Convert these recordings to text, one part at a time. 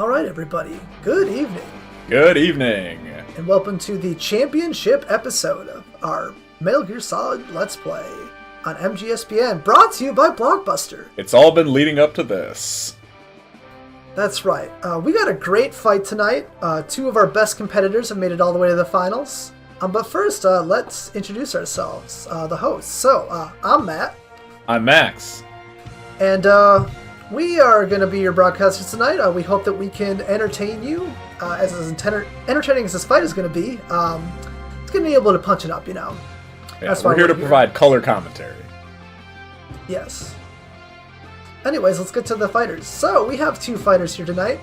Alright everybody, good evening. Good evening. And welcome to the championship episode of our Metal Gear Solid Let's Play on MGSPN, brought to you by Blockbuster. It's all been leading up to this. That's right. We got a great fight tonight. Two of our best competitors have made it all the way to the finals. But first, let's introduce ourselves, the hosts. So, I'm Matt. I'm Max. And we are going to be your broadcasters tonight. We hope that we can entertain you as entertaining as this fight is going to be. It's going to be able to punch it up, you know. Yeah, That's we're here to provide color commentary. Yes. Anyways, let's get to the fighters. So, we have two fighters here tonight.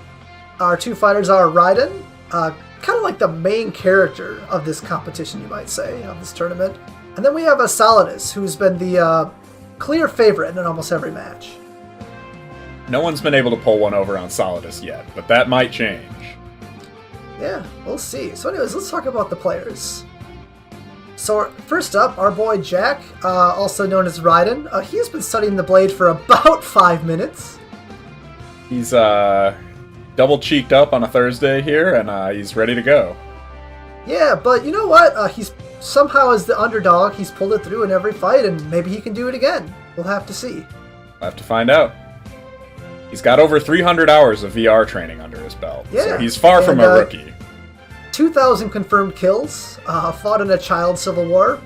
Our two fighters are Raiden, kind of like the main character of this competition, you might say, of this tournament. And then we have Solidus, who's been the clear favorite in almost every match. No one's been able to pull one over on Solidus yet, but that might change. Yeah, we'll see. So anyways, let's talk about the players. So first up, our boy Jack, also known as Raiden. He's been studying the blade for about 5 minutes. He's double cheeked up on a Thursday here, and he's ready to go. Yeah, but you know what? He's somehow, as the underdog, he's pulled it through in every fight, and maybe he can do it again. We'll have to see. We'll have to find out. He's got over 300 hours of VR training under his belt, so he's far from a rookie. 2,000 confirmed kills, fought in a child civil war.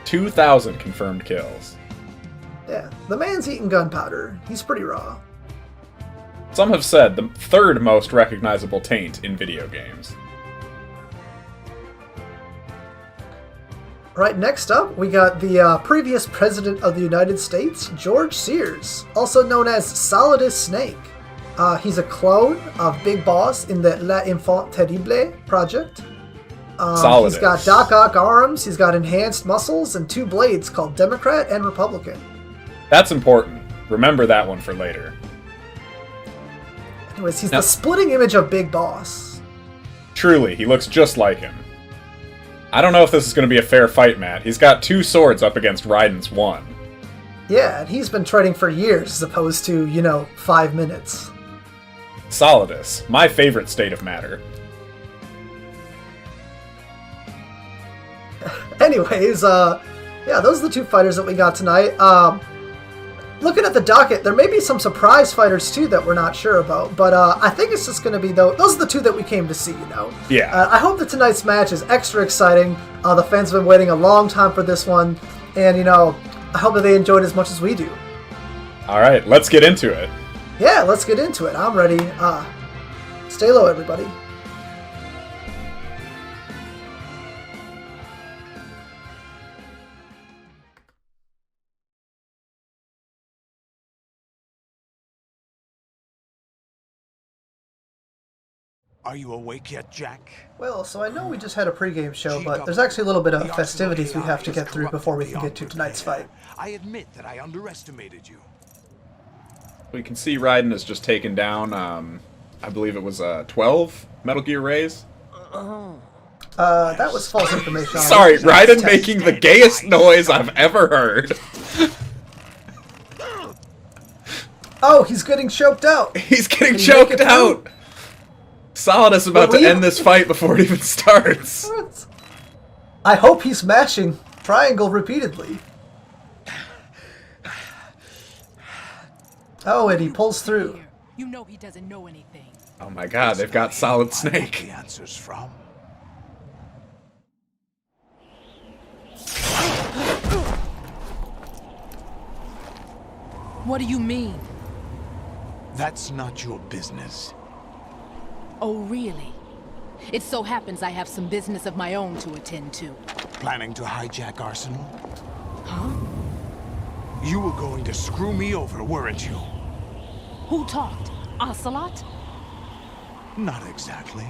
2,000 confirmed kills. Yeah, the man's eating gunpowder. He's pretty raw. Some have said the third most recognizable taint in video games. Right, next up, we got the previous President of the United States, George Sears, also known as Solidus Snake. He's a clone of Big Boss in the La Enfant Terrible project. He's got Doc Ock arms, he's got enhanced muscles, and two blades called Democrat and Republican. That's important. Remember that one for later. Anyways, he's the splitting image of Big Boss. Truly, he looks just like him. I don't know if this is going to be a fair fight, Matt. He's got 2 swords up against Raiden's 1. Yeah, and he's been training for years as opposed to, 5 minutes. Solidus, my favorite state of matter. Anyways, those are the two fighters that we got tonight. Looking at the docket, there may be some surprise fighters too that we're not sure about, but I think it's just going to be those are the two that we came to see, Yeah. I hope that tonight's match is extra exciting. The fans have been waiting a long time for this one, and I hope that they enjoyed it as much as we do. All right, let's get into it. Yeah, let's get into it. I'm ready. Stay low, everybody. Are you awake yet, Jack? Well, so I know we just had a pregame show, but there's actually a little bit of festivities we have to get through before we can get to tonight's fight. I admit that I underestimated you. We can see Raiden has just taken down, I believe it was 12 Metal Gear Rays. That was false information. Sorry, Raiden making the gayest noise I've ever heard. Oh, he's getting choked out. He's getting choked out. Solidus about to end this fight before it even starts. I hope he's mashing triangle repeatedly. Oh, and he pulls through. You know he doesn't know anything. Oh my god, they've got Solid Snake. The answers from. What do you mean? That's not your business. Oh, really? It so happens I have some business of my own to attend to. Planning to hijack Arsenal? Huh? You were going to screw me over, weren't you? Who talked? Ocelot? Not exactly.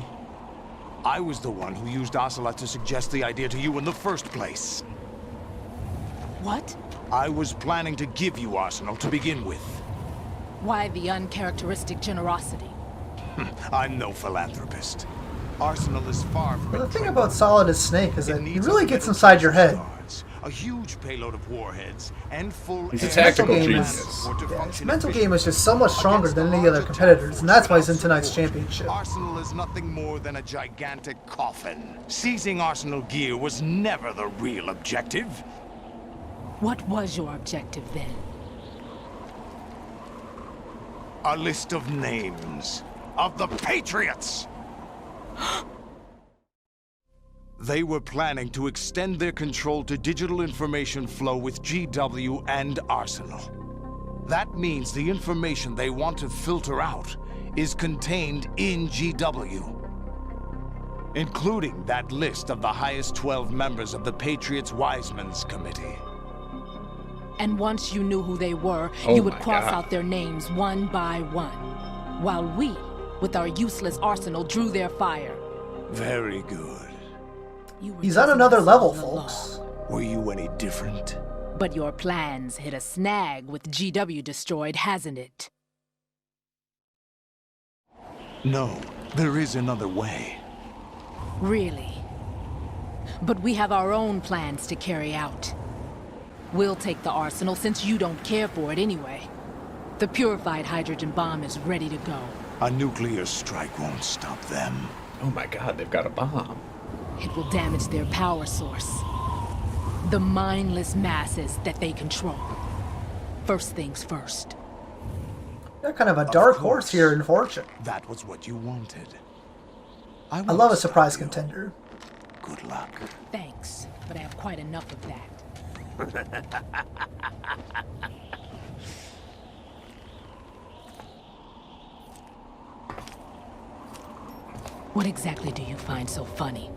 I was the one who used Ocelot to suggest the idea to you in the first place. What? I was planning to give you Arsenal to begin with. Why the uncharacteristic generosity? I'm no philanthropist. Arsenal is far from The thing about Solidus Snake is that he really gets inside your head. a huge payload of warheads, and full He's a air tactical game genius. is- or to Yeah, his function mental efficiently. game is just so much stronger Against than the any other large competitors, attacks and that's why he's in of tonight's Forge, championship. Arsenal is nothing more than a gigantic coffin. Seizing Arsenal gear was never the real objective. What was your objective then? A list of names of the Patriots. They were planning to extend their control to digital information flow with GW and Arsenal. That means the information they want to filter out is contained in GW, including that list of the highest 12 members of the Patriots Wiseman's Committee. And once you knew who they were, Oh you would my cross God. out their names one by one, while we, with our useless arsenal, drew their fire. Very good. You were He's on using another us level, all along. folks. Were you any different? But your plans hit a snag with GW destroyed, hasn't it? No, there is another way. Really? But we have our own plans to carry out. We'll take the arsenal since you don't care for it anyway. The purified hydrogen bomb is ready to go. A nuclear strike won't stop them. Oh my god, they've got a bomb. It will damage their power source. The mindless masses that they control. First things first. They're kind of a dark course. horse here in Fortune. That was what you wanted. I love a won't surprise stop you. contender. Good luck. Thanks, but I have quite enough of that. What exactly do you find so funny?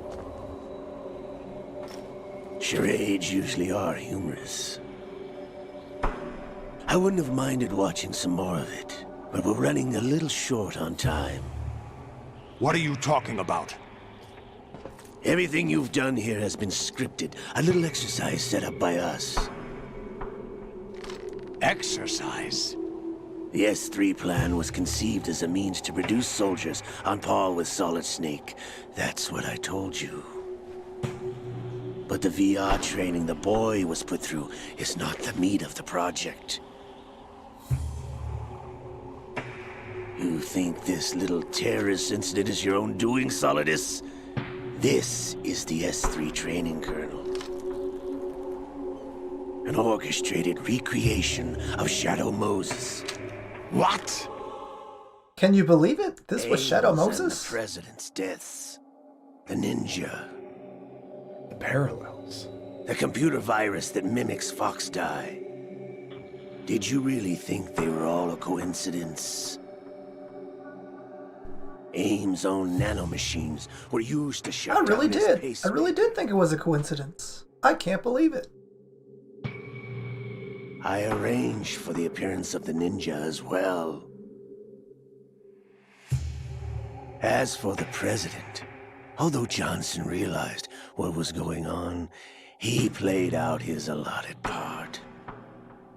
Charades usually are humorous. I wouldn't have minded watching some more of it, but we're running a little short on time. What are you talking about? Everything you've done here has been scripted, a little exercise set up by us. Exercise? The S3 plan was conceived as a means to produce soldiers on par with Solid Snake. That's what I told you. But the VR training the boy was put through is not the meat of the project. You think this little terrorist incident is your own doing, Solidus? This is the S3 training kernel. An orchestrated recreation of Shadow Moses. What? Can you believe it? This was Shadow Angels and Moses? The president's deaths. The ninja. The parallels. The computer virus that mimics Foxdie. Did you really think they were all a coincidence? AIM's own nanomachines were used to shut I really down his did. I pacemaker. really did think it was a coincidence. I can't believe it. I arranged for the appearance of the ninja as well. As for the president, although Johnson realized what was going on, he played out his allotted part.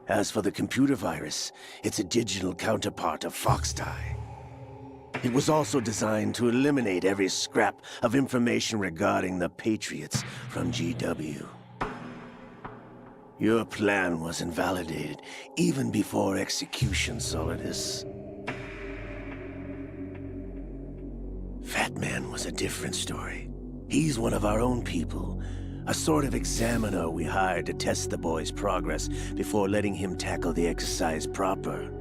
As for the computer virus, it's a digital counterpart of Foxdie. It was also designed to eliminate every scrap of information regarding the Patriots from GW. Your plan was invalidated even before execution, Solidus. Fat Man was a different story. He's one of our own people, a sort of examiner we hired to test the boy's progress before letting him tackle the exercise proper.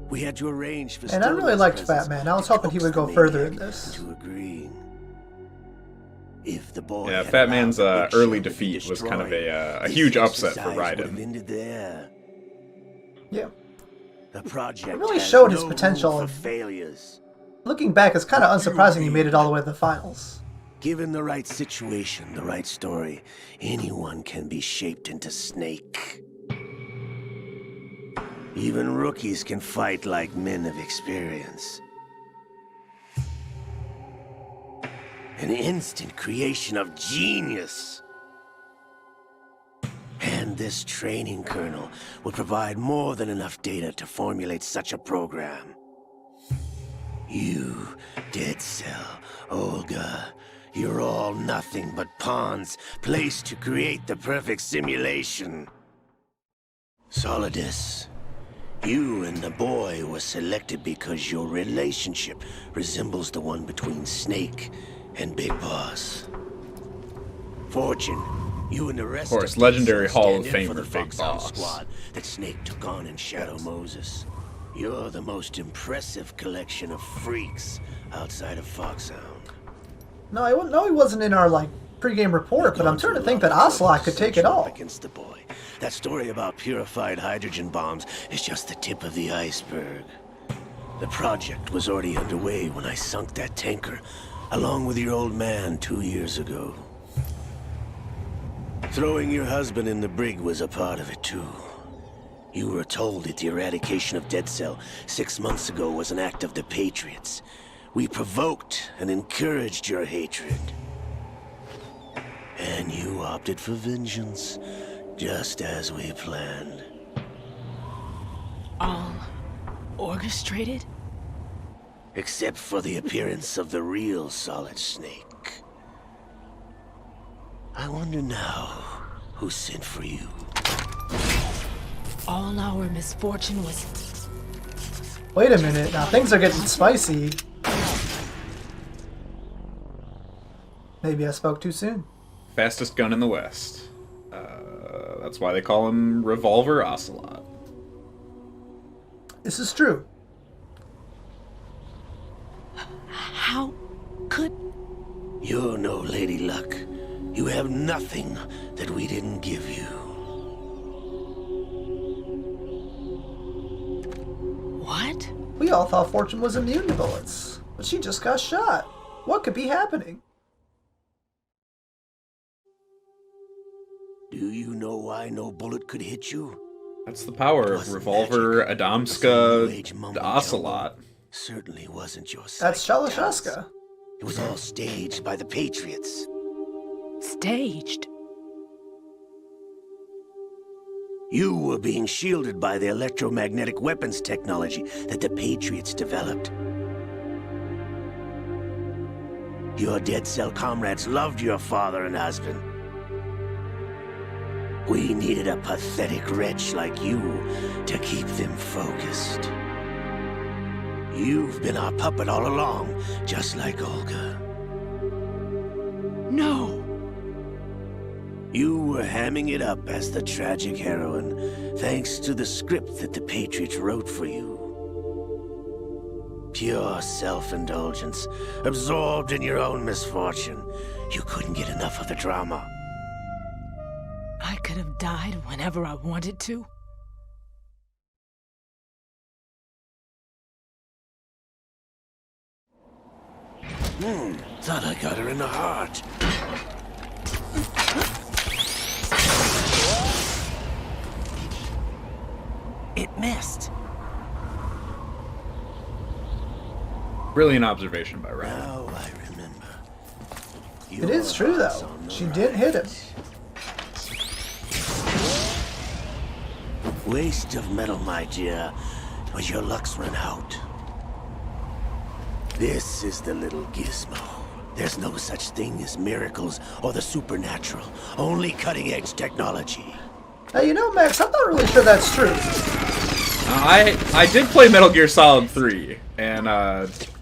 We had to arrange for And I really Stillman's liked Fat presence Man. I was to hoping he coax would the go further in maniac this. into agreeing. If the boy Yeah, had Fat allowed Man's the big early ship to be defeat was kind of destroyed, a this huge upset for exercise would have Raiden. ended there. Yeah. The project It really has showed his no potential room and- for failures. Looking back, it's kind of unsurprising he made it all the way to the finals. Given the right situation, the right story, anyone can be shaped into Snake. Even rookies can fight like men of experience. An instant creation of genius. And this training kernel will provide more than enough data to formulate such a program. You, Dead Cell, Olga, You're all nothing but pawns placed to create the perfect simulation. Solidus, you and the boy were selected because your relationship resembles the one between Snake and Big Boss. Fortune, you and the rest Of course, the legendary Dead Cell Hall of stand in for the Famer Big Foxhound Boss. Squad that Snake took on in Shadow Moses. You're the most impressive collection of freaks outside of Foxhound. No, he wasn't in our like pregame report, but I'm starting to think that Ocelot could take it all. Against the boy. That story about purified hydrogen bombs is just the tip of the iceberg. The project was already underway when I sunk that tanker, along with your old man 2 years ago. Throwing your husband in the brig was a part of it too. You were told that the eradication of Dead Cell 6 months ago was an act of the Patriots. We provoked and encouraged your hatred. And you opted for vengeance, just as we planned. All orchestrated? Except for the appearance of the real Solid Snake. I wonder now who sent for you. All our misfortune was... Wait a minute, now things are getting spicy. Maybe I spoke too soon. Fastest gun in the West. That's why they call him Revolver Ocelot. This is true. How could... You're no Lady Luck. You have nothing that we didn't give you. What? We all thought Fortune was immune to bullets, but she just got shot. What could be happening? Do you know why no bullet could hit you? That's the power of Wasn't Revolver magic. Adamska New Age mumbo Ocelot. jumbo. Certainly wasn't your That's sight talents. Shalashaska. It was all staged by the Patriots. Staged? You were being shielded by the electromagnetic weapons technology that the Patriots developed. Your Dead Cell comrades loved your father and husband. We needed a pathetic wretch like you to keep them focused. You've been our puppet all along, just like Olga. No! You were hamming it up as the tragic heroine, thanks to the script that the Patriots wrote for you. Pure self-indulgence, absorbed in your own misfortune. You couldn't get enough of the drama. I could have died whenever I wanted to. Thought I got her in the heart. It missed. Brilliant observation by Ryan. Now I remember. It is true, though. She did hit him. Waste of metal, my dear, but your luck's run out. This is the little gizmo. There's no such thing as miracles or the supernatural. Only cutting-edge technology. You know, Max, I'm not really sure that's true. I did play Metal Gear Solid 3, and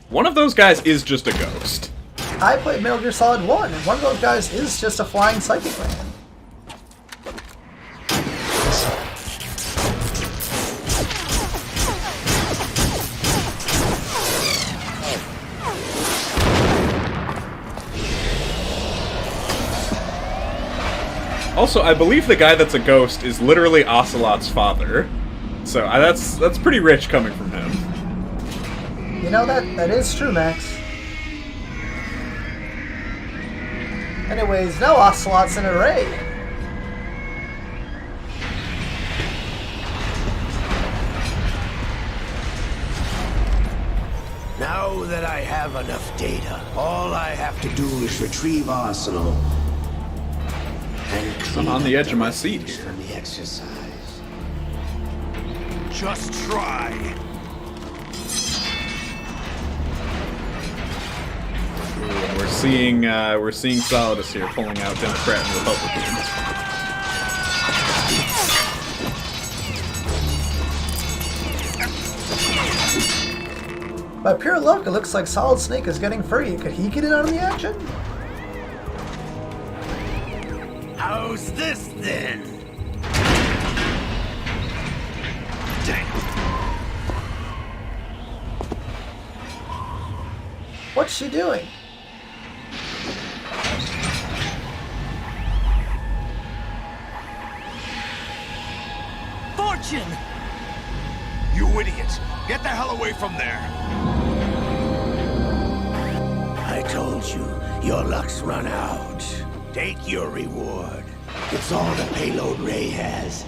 one of those guys is just a ghost. I played Metal Gear Solid 1, and one of those guys is just a flying psychic man. Also, I believe the guy that's a ghost is literally Ocelot's father. So that's pretty rich coming from him. You know, that is true, Max. Anyways, now Ocelot's in a raid. Now that I have enough data, all I have to do is retrieve Arsenal. And I'm on the edge of my seat here. from the exercise. Just try. Ooh, and we're seeing Solidus here pulling out Democrat and Republicans. By pure luck, it looks like Solid Snake is getting free. Could he get in on the action? How's this then? Damn. What's she doing? Fortune! You idiot! Get the hell away from there! I told you, your luck's run out. Take your reward. It's all the payload Ray has.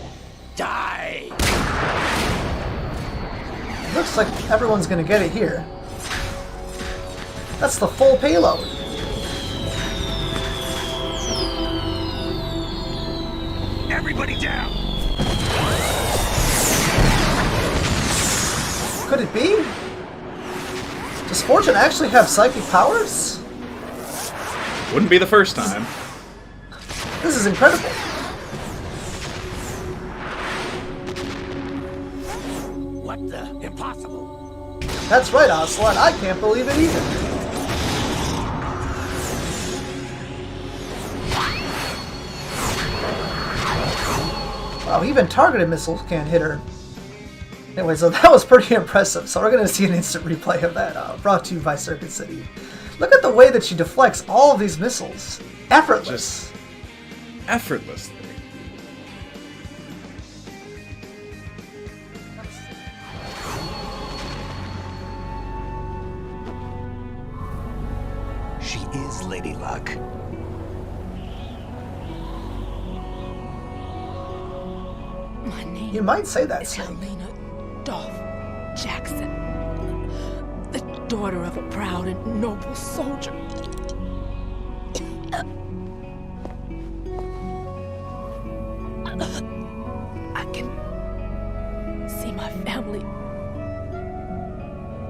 Die! Looks like everyone's gonna get it here. That's the full payload. Everybody down! Could it be? Does Fortune actually have psychic powers? Wouldn't be the first time. This is incredible. What the? Impossible! That's right, Ocelot. I can't believe it either. Wow, even targeted missiles can't hit her. Anyway, so that was pretty impressive. So we're going to see an instant replay of that, brought to you by Circuit City. Look at the way that she deflects all of these missiles. Effortless. Just effortlessly. She is Lady Luck. My name You might say that, is Snake. Helena Dolph Jackson, the daughter of a proud and noble soldier. I can see my family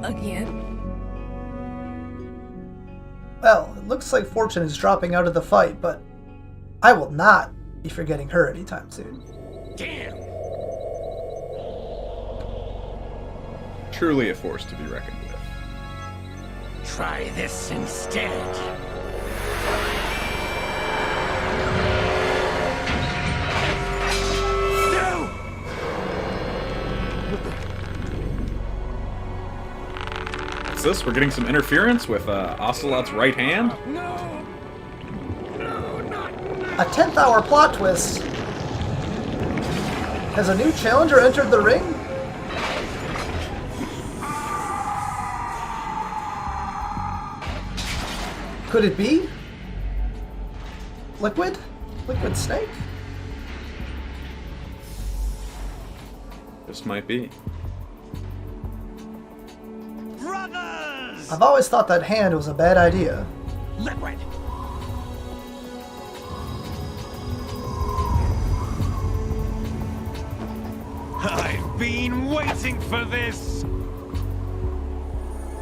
again. Well, it looks like Fortune is dropping out of the fight, but I will not be forgetting her anytime soon. Damn! Truly a force to be reckoned with. Try this instead. No! What's this? We're getting some interference with Ocelot's right hand? A 10th hour plot twist. Has a new challenger entered the ring? Could it be? Liquid? Liquid Snake? This might be. Brothers! I've always thought that hand was a bad idea. Liquid! I've been waiting for this!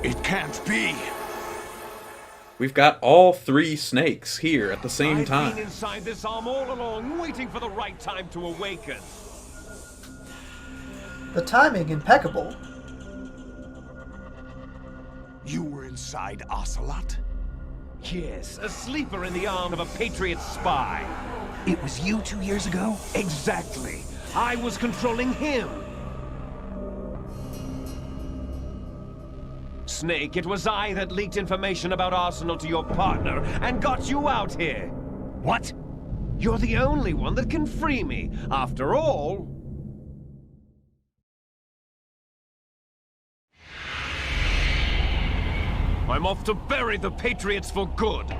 It can't be! We've got all three snakes here at the same I've time. been inside this arm all along, waiting for the right time to awaken. The timing impeccable. You were inside Ocelot? Yes, a sleeper in the arm of a Patriot spy. It was you 2 years ago? Exactly. I was controlling him. Snake, it was I that leaked information about Arsenal to your partner and got you out here. What? You're the only one that can free me. After all... I'm off to bury the Patriots for good.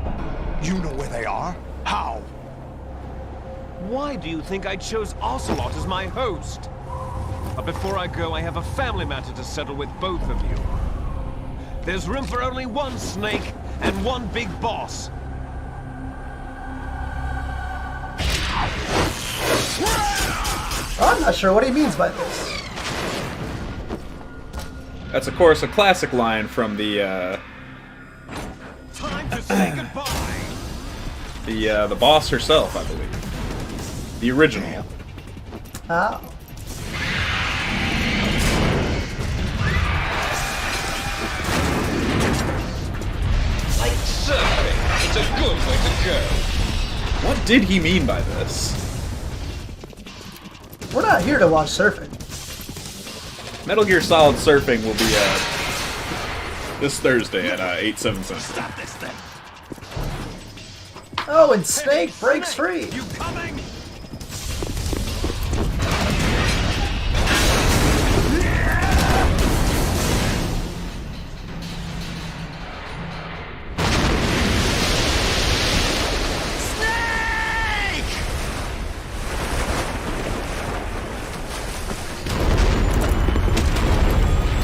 You know where they are? How? Why do you think I chose Ocelot as my host? But before I go, I have a family matter to settle with both of you. There's room for only one Snake and one big boss. I'm not sure what he means by this. That's, of course, a classic line from the to say goodbye. The boss herself, I believe. The original. Oh. Like surfing. It's a good way to go. What did he mean by this? We're not here to watch surfing. Metal Gear Solid Surfing will be this Thursday at 8, 7 Central. Stop this thing. Oh, and Snake breaks free. You coming?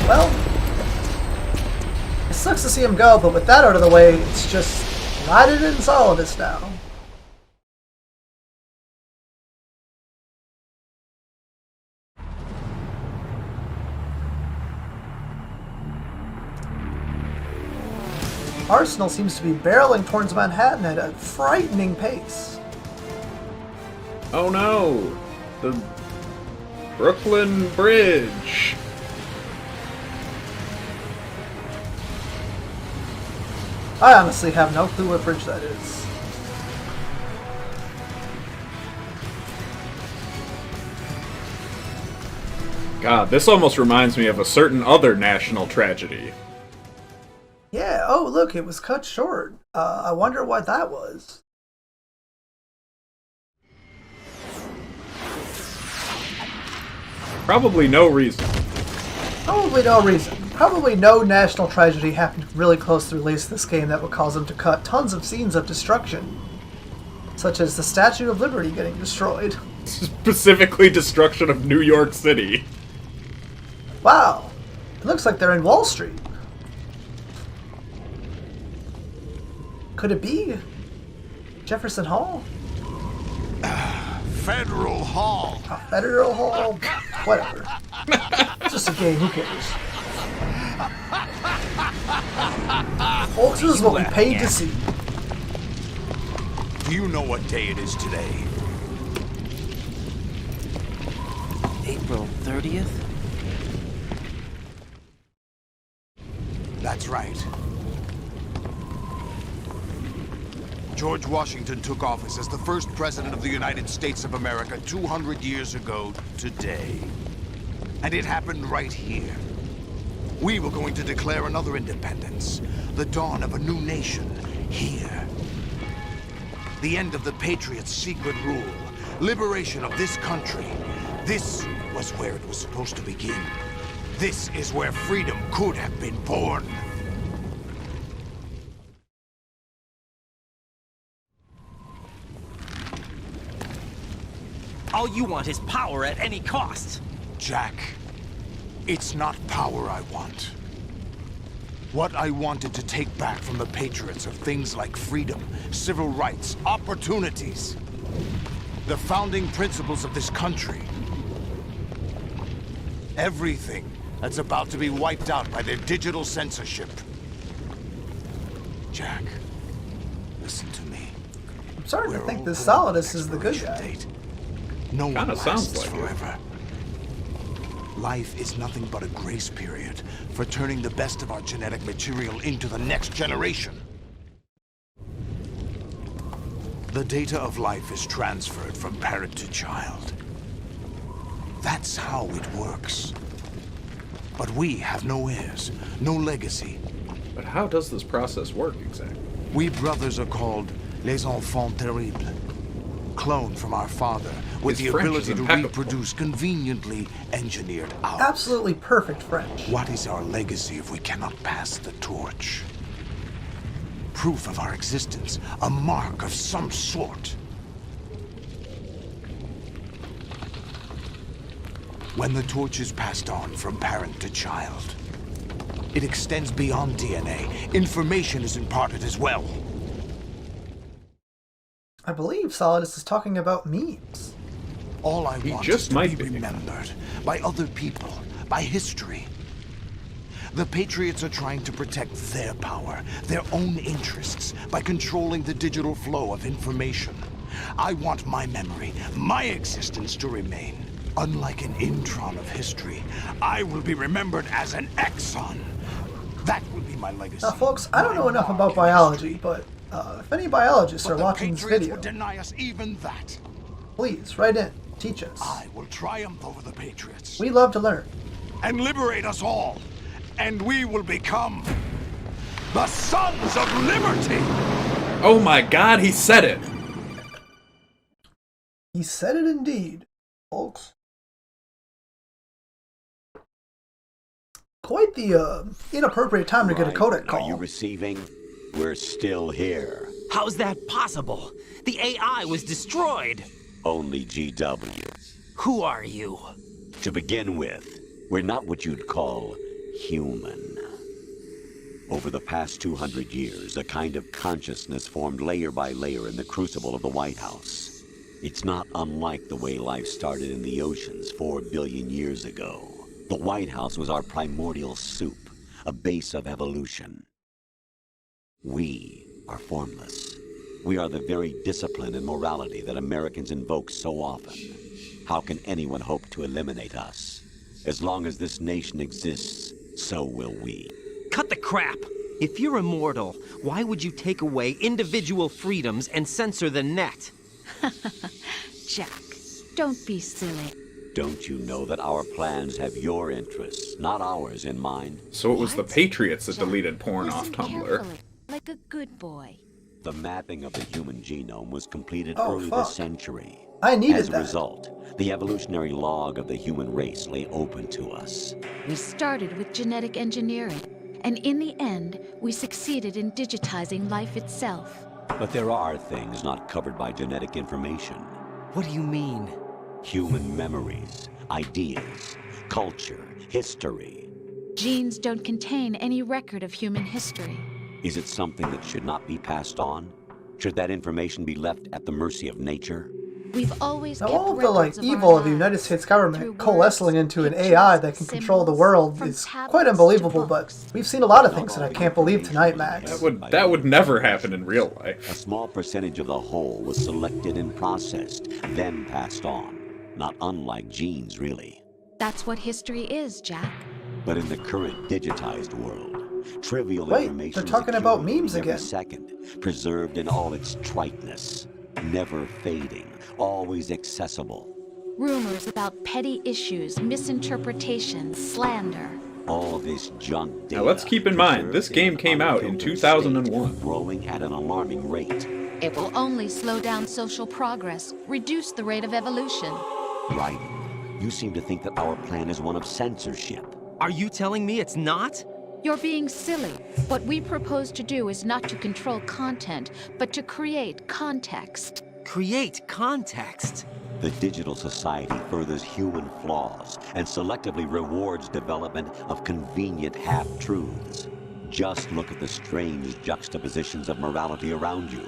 Well, it sucks to see him go, but with that out of the way, it's just Raiden and Solidus now. Arsenal seems to be barreling towards Manhattan at a frightening pace. Oh no! The Brooklyn Bridge! I honestly have no clue what bridge that is. God, this almost reminds me of a certain other national tragedy. Yeah, oh look, it was cut short. I wonder what that was. Probably no reason. Probably no reason. Probably no national tragedy happened really close to the release of this game that would cause them to cut tons of scenes of destruction. Such as the Statue of Liberty getting destroyed. Specifically destruction of New York City. Wow, it looks like they're in Wall Street. Could it be Jefferson Hall? Federal Hall. Federal Hall? Whatever. It's just a game, who cares? Folks, this is what we paid to see. Do you know what day it is today? April 30th? That's right. George Washington took office as the first president of the United States of America 200 years ago today. And it happened right here. We were going to declare another independence, the dawn of a new nation, here. The end of the Patriots' secret rule, liberation of this country. This was where it was supposed to begin. This is where freedom could have been born. All you want is power at any cost. Jack, it's not power I want. What I wanted to take back from the Patriots are things like freedom, civil rights, opportunities. The founding principles of this country. Everything that's about to be wiped out by their digital censorship. Jack, listen to me. I'm starting to We're think all this pulling Solidus is the good expiration guy. date. No one Kinda sounds lasts like it. forever. Life is nothing but a grace period for turning the best of our genetic material into the next generation. The data of life is transferred from parent to child. That's how it works. But we have no heirs, no legacy. But how does this process work exactly? We brothers are called les enfants terribles. Cloned from our father, with His the French ability is to impeccable. reproduce conveniently engineered out. Absolutely perfect French. What is our legacy if we cannot pass the torch? Proof of our existence, a mark of some sort. When the torch is passed on from parent to child, it extends beyond DNA. Information is imparted as well. I believe Solidus is talking about memes. All I He want just is to might be be. remembered by other people, by history. The Patriots are trying to protect their power, their own interests, by controlling the digital flow of information. I want my memory, my existence to remain. Unlike an intron of history, I will be remembered as an exon. That will be my legacy. Now, folks, I don't know enough about biology, but if any biologists are the watching this Patriots video, would deny us even that. please write in, teach us. I will triumph over the Patriots. We love to learn. And liberate us all. And we will become the Sons of Liberty! Oh my god, he said it! He said it indeed, folks. Quite the inappropriate time to get a codec call. Are you receiving? We're still here. How's that possible? The AI was destroyed. Only GW. Who are you? To begin with, we're not what you'd call human. Over the past 200 years, a kind of consciousness formed layer by layer in the crucible of the White House. It's not unlike the way life started in the oceans 4 billion years ago. The White House was our primordial soup, a base of evolution. We are formless. We are the very discipline and morality that Americans invoke so often. How can anyone hope to eliminate us? As long as this nation exists, so will we. Cut the crap! If you're immortal, why would you take away individual freedoms and censor the net? Jack, don't be silly. Don't you know that our plans have your interests, not ours, in mind? So it was the What? Patriots that Jack, deleted porn off listen Tumblr. carefully, like a good boy. The mapping of the human genome was completed Oh, early fuck. this century. I needed As a that. result, the evolutionary log of the human race lay open to us. We started with genetic engineering, and in the end, we succeeded in digitizing life itself. But there are things not covered by genetic information. What do you mean? Human memories, ideas, culture, history. Genes don't contain any record of human history. Is it something that should not be passed on? Should that information be left at the mercy of nature? We've always Now, kept all of the records of our evil of the United lives, States through government words, coalescing into an pictures, AI that can control the symbols, world from is tablets quite to unbelievable, but books. we've seen a lot of things that I can't believe tonight, Max. That would never happen in real A life. small percentage of the whole was selected and processed, then passed on. Not unlike genes, really. That's what history is, Jack. But in the current digitized world, trivial Wait, information they're is talking about accumulating memes every again. second, preserved in all its triteness, never fading, always accessible. Rumors about petty issues, misinterpretations, slander. All this junk data. Now let's keep in mind, this preserved game an came out in unfiltered 2001. state, growing at an alarming rate. It will only slow down social progress, reduce the rate of evolution. Right. You seem to think that our plan is one of censorship. Are you telling me it's not? You're being silly. What we propose to do is not to control content, but to create context. Create context. The digital society furthers human flaws and selectively rewards development of convenient half-truths. Just look at the strange juxtapositions of morality around you.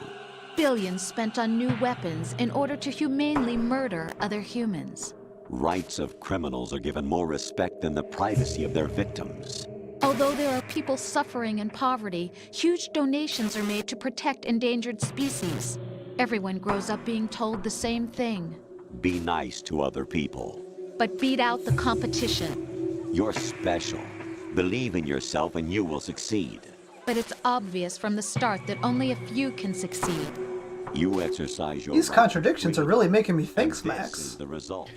Billions spent on new weapons in order to humanely murder other humans. Rights of criminals are given more respect than the privacy of their victims. Although there are people suffering in poverty, huge donations are made to protect endangered species. Everyone grows up being told the same thing. Be nice to other people. But beat out the competition. You're special. Believe in yourself and you will succeed. But it's obvious from the start that only a few can succeed. You exercise your These right to contradictions are freedom, really making me and think, this Max. is the result.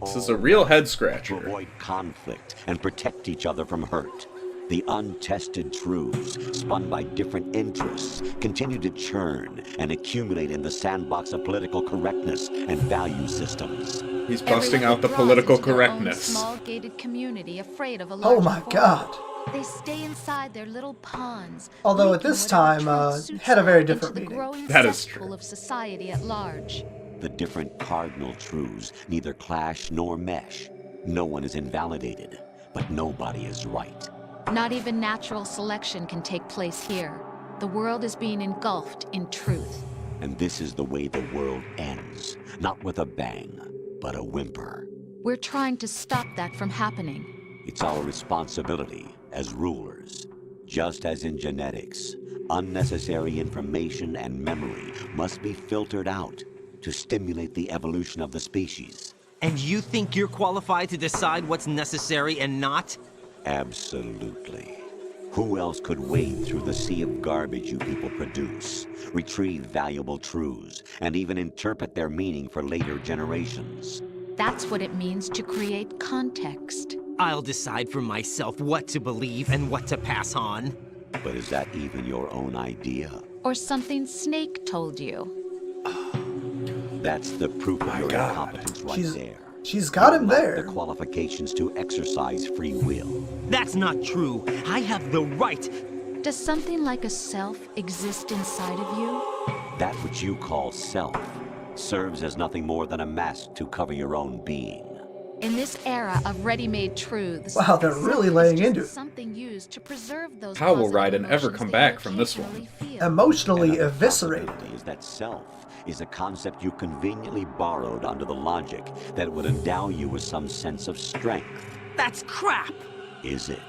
This is a real head To scratcher. avoid conflict and protect each other from hurt. The untested truths, spun by different interests, continue to churn and accumulate in the sandbox of political correctness and value systems. He's busting Everyone out the withdraws political into their own correctness. small gated community afraid of a Oh larger my force. god. They stay inside their little ponds. Although at leaking this whatever time, truth suits had a very them different into the meaning. growing That is cesspool true. of society at large. The different cardinal truths neither clash nor mesh. No one is invalidated, but nobody is right. Not even natural selection can take place here. The world is being engulfed in truth. And this is the way the world ends. Not with a bang, but a whimper. We're trying to stop that from happening. It's our responsibility, as rulers. Just as in genetics, unnecessary information and memory must be filtered out to stimulate the evolution of the species. And you think you're qualified to decide what's necessary and not? Absolutely. Who else could wade through the sea of garbage you people produce, retrieve valuable truths, and even interpret their meaning for later generations? That's what it means to create context. I'll decide for myself what to believe and what to pass on. But is that even your own idea? Or something Snake told you. That's the proof of your God. incompetence right there. She's got him You lack there. the qualifications to exercise free will. That's not true. I have the right. Does something like a self exist inside of you? That which you call self serves as nothing more than a mask to cover your own being. In this era of ready-made truths, Wow, they're really self laying is just into it. something used to preserve those How will positive Raiden ever emotions come that back you from this one? occasionally feel. Emotionally Another eviscerated. possibility is that self is a concept you conveniently borrowed under the logic that it would endow you with some sense of strength. That's crap. Is it?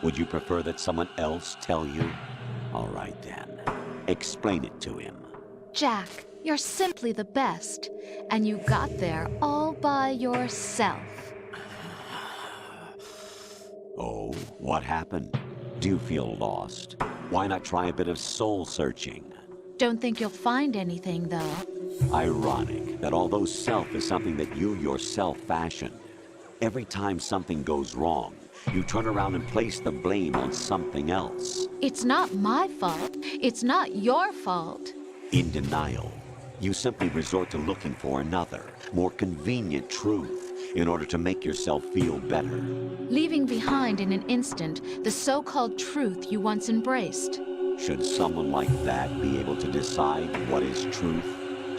Would you prefer that someone else tell you? All right then. Explain it to him. Jack, you're simply the best, and you got there all by yourself. Oh, what happened? Do you feel lost? Why not try a bit of soul searching? Don't think you'll find anything, though. Ironic that although self is something that you yourself fashioned, every time something goes wrong, you turn around and place the blame on something else. It's not my fault. It's not your fault. In denial, you simply resort to looking for another, more convenient truth in order to make yourself feel better. Leaving behind in an instant the so-called truth you once embraced. Should someone like that be able to decide what is truth?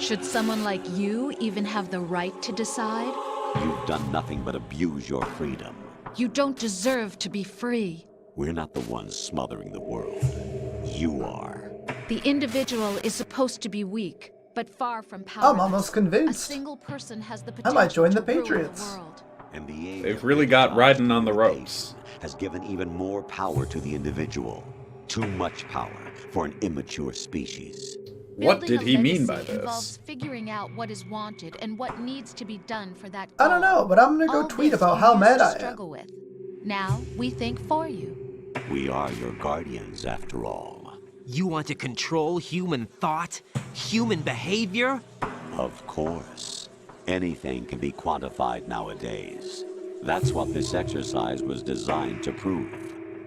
Should someone like you even have the right to decide? You've done nothing but abuse your freedom. You don't deserve to be free. We're not the ones smothering the world. You are. The individual is supposed to be weak, but far from powerless. I'm almost convinced. A single person has the I potential might join the to rule Patriots. the world. And the age They've of really got Raiden on the consolidation ropes. has given even more power to the individual. Too much power for an immature species. What Building did a he mean by legacy involves this? figuring out what is wanted and what needs to be done for that I don't goal. know, but I'm gonna go All tweet this about you how used mad to I am. struggle with. Now we think for you. We are your guardians, after all. You want to control human thought? Human behavior? Of course. Anything can be quantified nowadays. That's what this exercise was designed to prove.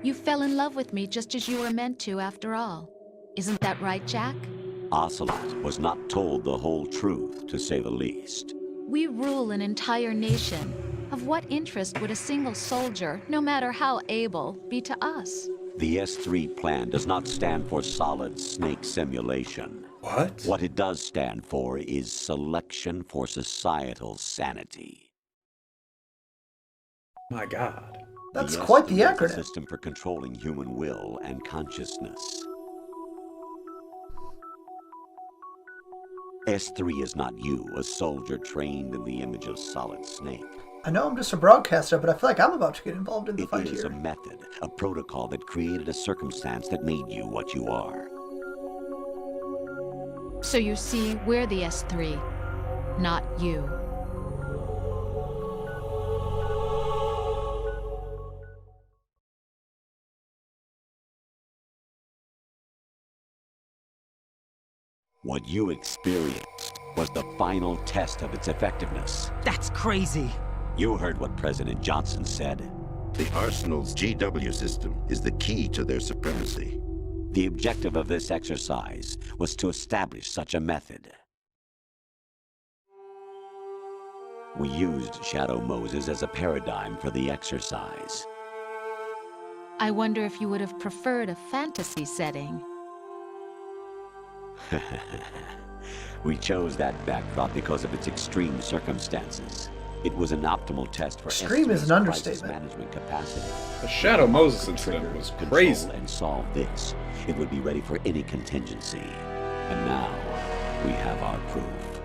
You fell in love with me just as you were meant to, after all. Isn't that right, Jack? Ocelot was not told the whole truth, to say the least. We rule an entire nation. Of what interest would a single soldier, no matter how able, be to us? The S3 plan does not stand for solid snake simulation. What? What it does stand for is selection for societal sanity. My God. That's quite the S3 is a acronym. system for controlling human will and consciousness. S3 is not you, a soldier trained in the image of Solid Snake. I know I'm just a broadcaster, but I feel like I'm about to get involved in the It fight is a here. method, a protocol that created a circumstance that made you what you are. So you see, we're the S3, not you. What you experienced was the final test of its effectiveness. That's crazy. You heard what President Johnson said. The Arsenal's GW system is the key to their supremacy. The objective of this exercise was to establish such a method. We used Shadow Moses as a paradigm for the exercise. I wonder if you would have preferred a fantasy setting. We chose that backdrop because of its extreme circumstances. It was an optimal test for Extreme is S3's an crisis understatement. management capacity. The Shadow Moses To incident trigger, was control, crazy. and solve this, it would be ready for any contingency. And now, we have our proof.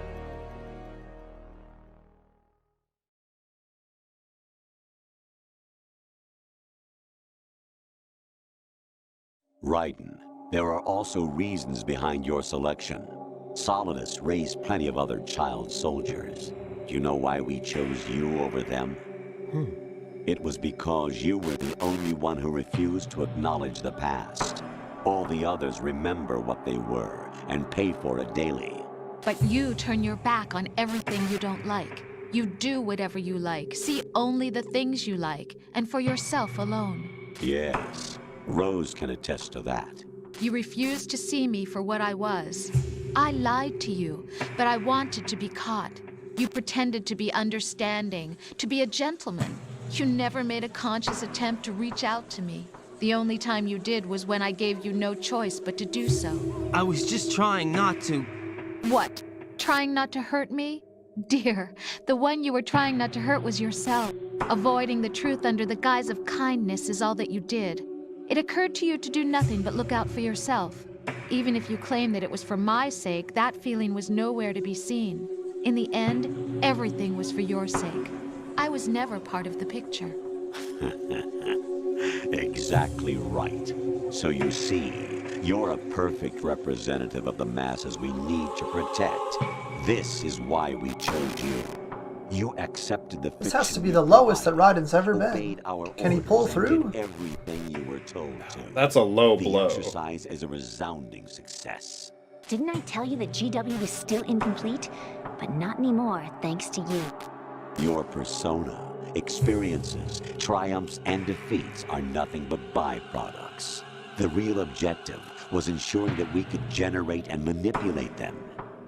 Raiden, there are also reasons behind your selection. Solidus raised plenty of other child soldiers. Do you know why we chose you over them? It was because you were the only one who refused to acknowledge the past. All the others remember what they were and pay for it daily. But you turn your back on everything you don't like. You do whatever you like, see only the things you like, and for yourself alone. Yes, Rose can attest to that. You refused to see me for what I was. I lied to you, but I wanted to be caught. You pretended to be understanding, to be a gentleman. You never made a conscious attempt to reach out to me. The only time you did was when I gave you no choice but to do so. I was just trying not to... What? Trying not to hurt me? Dear, the one you were trying not to hurt was yourself. Avoiding the truth under the guise of kindness is all that you did. It occurred to you to do nothing but look out for yourself. Even if you claim that it was for my sake, that feeling was nowhere to be seen. In the end, everything was for your sake. I was never part of the picture. Exactly right. So you see, you're a perfect representative of the masses we need to protect. This is why we chose you. You accepted the This has to be the lowest that Raiden's ever been. Can he pull through? Everything you were told to. That's a low blow. The exercise is a resounding success. Didn't I tell you that GW is still incomplete? But not anymore, thanks to you. Your persona, experiences, triumphs, and defeats are nothing but byproducts. The real objective was ensuring that we could generate and manipulate them.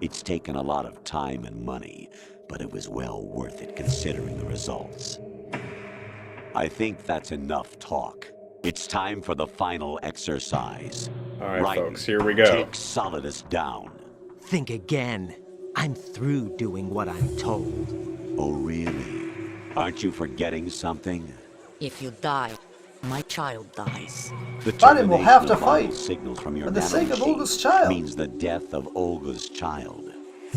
It's taken a lot of time and money, but it was well worth it considering the results. I think that's enough talk. It's time for the final exercise. All right, Raiden, folks, here we go. Take Solidus down. Think again. I'm through doing what I'm told. Oh, really? Aren't you forgetting something? If you die, my child dies. The Raiden will have to termination of vital fight signals from your for the sake of nanomachine Olga's child. means the death of Olga's child.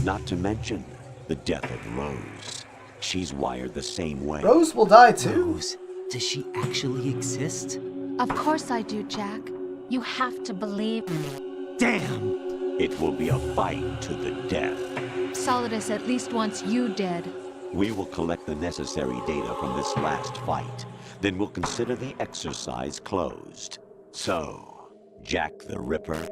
Not to mention the death of Rose. She's wired the same way. Rose will die too. Rose, does she actually exist? Of course I do, Jack. You have to believe me. Damn! It will be a fight to the death. Solidus at least wants you dead. We will collect the necessary data from this last fight. Then we'll consider the exercise closed. So, Jack the Ripper,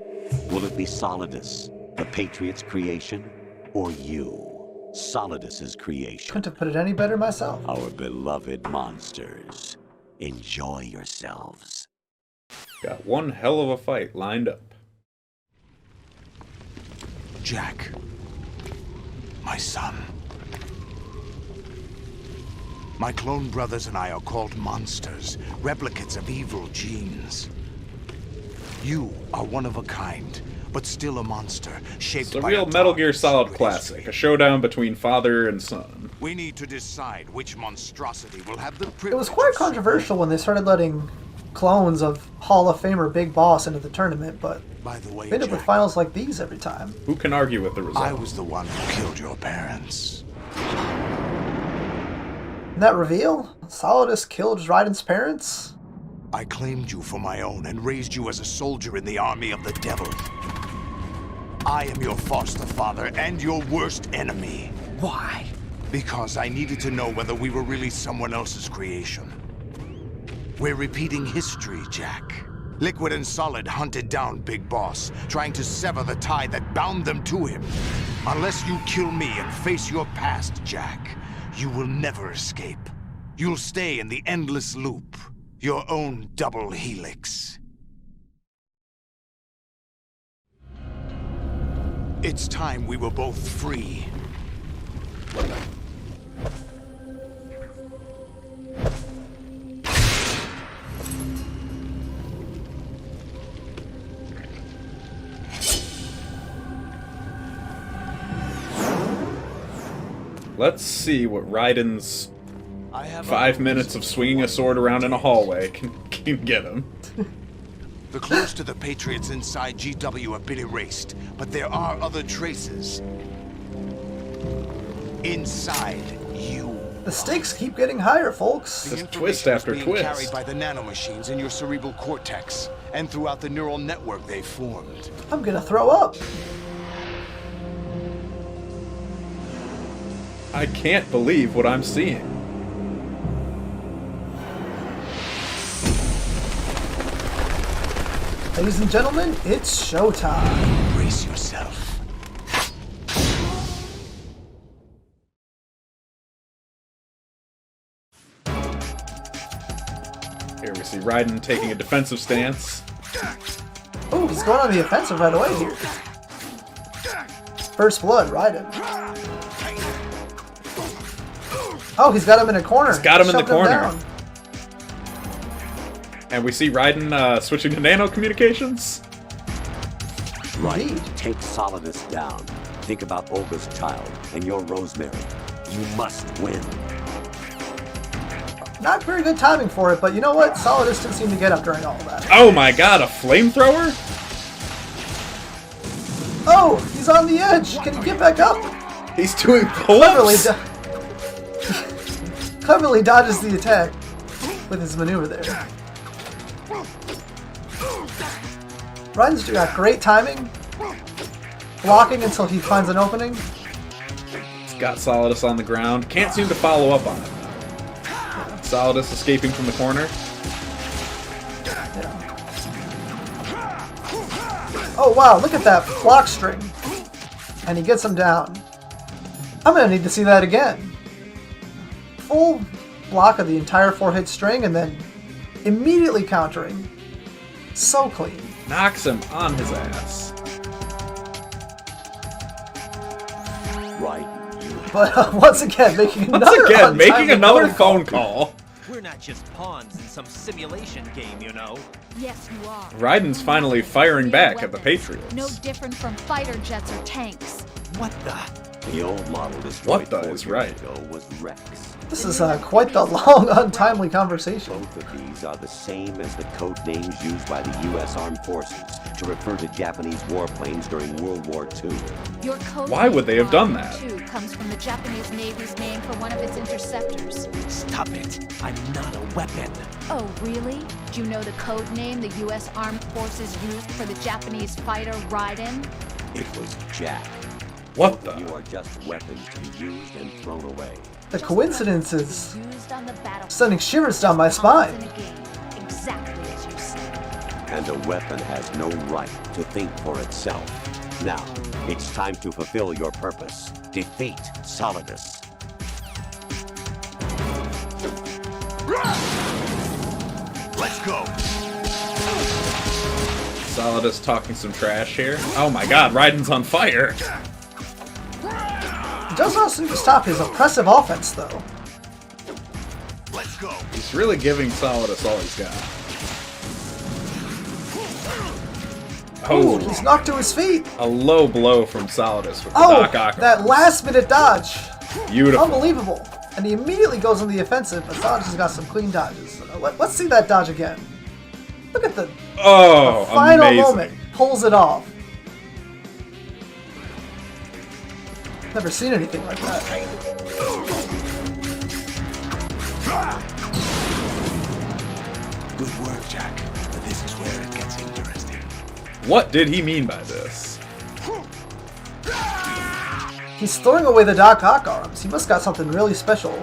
will it be Solidus, the Patriot's creation, or you, Solidus's creation? Couldn't have put it any better myself. Our beloved monsters, enjoy yourselves. Got one hell of a fight lined up. Jack, my son. My clone brothers and I are called monsters, replicates of evil genes. You are one of a kind, but still a monster, shaped It's a by real a Metal dark Gear Solid secret classic, history. a showdown between father and son. We need to decide which monstrosity will have the privilege. It was quite controversial when they started letting clones of Hall of Famer Big Boss into the tournament, but By the way, we end up with Jack, finals like these every time. Who can argue with the result? I was the one who killed your parents. In that reveal, Solidus killed Raiden's parents. I claimed you for my own and raised you as a soldier in the army of the devil. I am your foster father and your worst enemy. Why? Because I needed to know whether we were really someone else's creation. We're repeating history, Jack. Liquid and Solid hunted down Big Boss, trying to sever the tie that bound them to him. Unless you kill me and face your past, Jack, you will never escape. You'll stay in the endless loop, your own double helix. It's time we were both free. Let's see what Raiden's I have 5 minutes of swinging a sword around in a hallway can get him. The clues to the Patriots inside GW have been erased, but there are other traces. Inside you. The stakes keep getting higher, folks. Just twist after being twist. carried by the nanomachines in your cerebral cortex, and throughout the neural network they formed. I'm gonna throw up. I can't believe what I'm seeing. Ladies and gentlemen, it's showtime. Brace yourself. Here we see Raiden taking a defensive stance. Oh, he's going on the offensive right away here. First blood, Raiden. Oh, he's got him in a corner. He's got him in the Shoved corner. down. And we see Raiden switching to nano communications. Right. Indeed. Take Solidus down. Think about Olga's child and your Rosemary. You must win. Not very good timing for it, but you know what? Solidus didn't seem to get up during all of that. Oh my god, a flamethrower? Oh, he's on the edge. Can he get back up? He's doing Cleverly, pull-ups? cleverly dodges the attack with his maneuver there. Raiden's got great timing. Blocking until he finds an opening. He's got Solidus on the ground. Can't seem to follow up on it. Solidus escaping from the corner. Oh wow, look at that block string. And he gets him down. I'm gonna need to see that again. Full block of the entire 4-hit string and then immediately countering. So clean. Knocks him on his ass. Right. But once again, making another untimely phone call. We're not just pawns in some simulation game, you know. Yes, you are. Raiden's finally firing back at the Patriots. No different from fighter jets or tanks. What the? The old model destroyed What the 4 is years right. ago was Rex. This is quite the long, untimely conversation. Both of these are the same as the code names used by the U.S. Armed Forces to refer to Japanese warplanes during World War II. Your code Why would they have done that? Two comes from the Japanese Navy's name for one of its interceptors. Stop it! I'm not a weapon. Oh, really? Do you know the code name the U.S. Armed Forces used for the Japanese fighter Raiden? It was Jack. What Both of the? you are just weapons to be used and thrown away. The coincidence is Used on the battlefield. sending shivers down my spine. In a game, exactly as you said. And a weapon has no right to think for itself. Now, it's time to fulfill your purpose. Defeat Solidus. Let's go. Solidus talking some trash here. Oh my god, Raiden's on fire. He does not seem to stop his oppressive offense, though. Let's go. He's really giving Solidus all he's got. Ooh, Oh, he's knocked to his feet. a low blow from Solidus with the Oh, Doc Ock. that last-minute dodge. Beautiful. Unbelievable. And he immediately goes on the offensive, but Solidus has got some clean dodges. Let's see that dodge again. Look at the Oh, final amazing. moment. Pulls it off. Never seen anything like that. Good work, Jack. But this is where it gets interesting. What did he mean by this? He's throwing away the Doc Ock arms. He must got something really special.